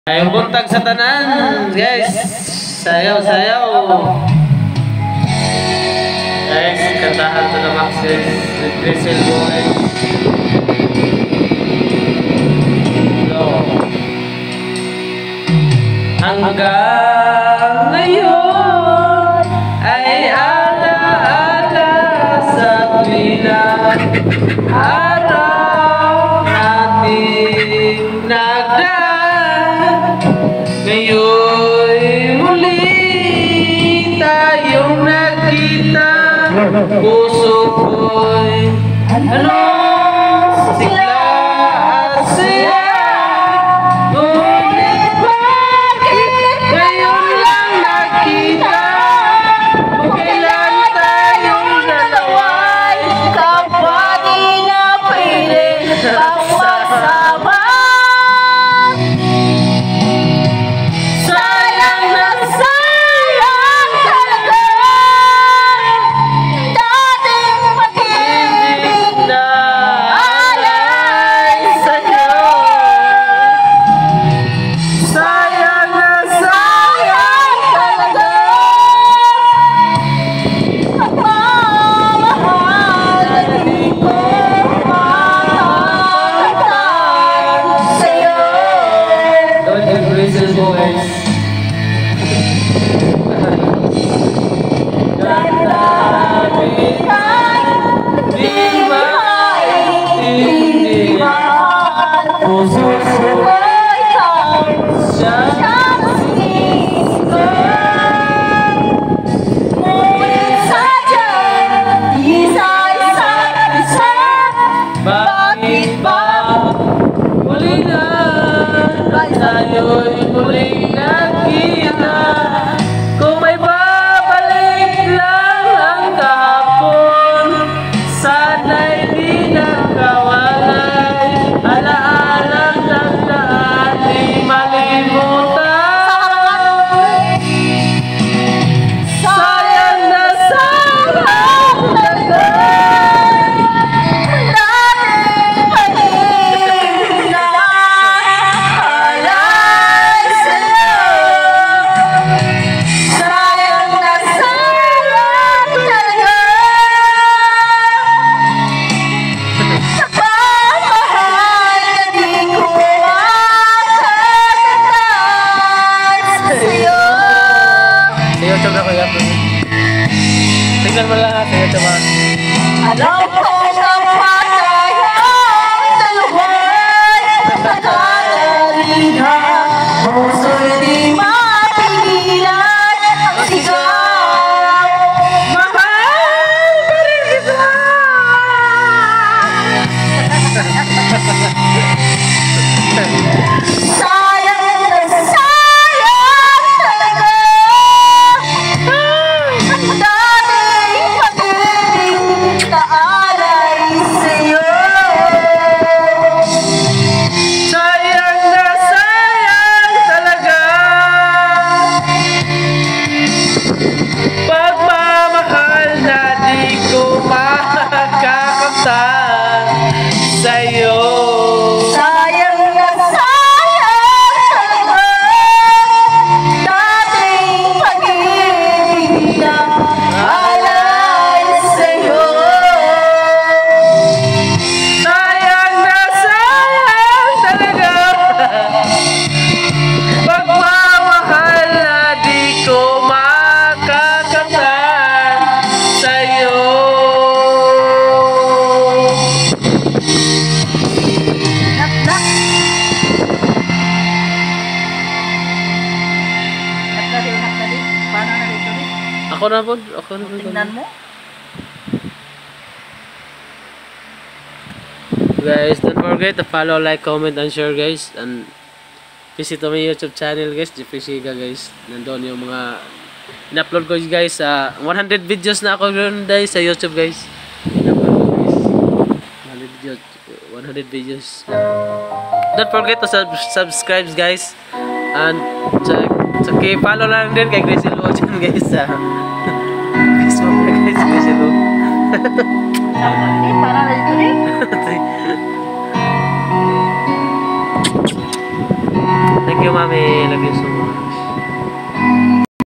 Ay, buntag sa tanan, guys. Sayaw-sayaw. Guys, kantahan to na Max, guys. Grizzle Boys. So, hanggang ngayon ay ala-ala sa tuwinang araw nating nagdaan. Ngayon'y muli tayong nagkita. Puso ko'y sigla at saya. Ngunit bakit ngayon lang nakita? Kung kailan tayong dalawa'y kapwa di na pwede pagsasama. Sayang na sayang talaga dating pag-ibig na alay sa'yo. sayang na Sayang talaga pagmamahal na di ko makakalimutan sa'yo. Don't you Grizzle Boys? Di maintindihan puso ko ikaw siyang sinisgan. Ngunit sadyang isa-isa't isa, bakit ba Muli na tayo'y muling nagkita. Kung may babalik lang ang kahapon, sana'y di nakawalay. Alaalang nagdaan di malimutan. Sayang na sayang talaga dating pag-ibig na alay sa'yo. Sayang na sayang talaga sa pagmamahal na di ko makakalimutan sa'yo. Sa YouTube na kuya. Tingnan mo lang ha, sa YouTube ha. Alam ko na tayong dalawa'y nagkakalina. Puso'y di mapigilan ang sigaw. Mahal pa rin kita! Sayang na sayang talaga ang dating pag-ibig na alay sa'yo. Sayang na sayang talaga pagmamahal na di ko makakakamtan sa'yo. Sayang na sayang talaga dating pag-ibig na alay sa'yo. Sayang na sayang talaga pagmamahal na di ko makakakamtan sa'yo. Nak. Nakdali. Paano na dito rin? Ako na po. Tingnan mo. Guys, don't forget to follow, like, comment, and share guys. And visit to my YouTube channel guys, Jeffrey Siga guys. Nandun yung mga in-upload ko guys. 100 videos na ako doon guys sa YouTube guys. In-upload ko guys. 100 videos. Don't forget to subscribe guys. And follow lang din kay Grizzle Boys guys sa Facebook na guys, Grizzle Boys. Para na dito rin. Thank Thank you, Mami. Love you so much.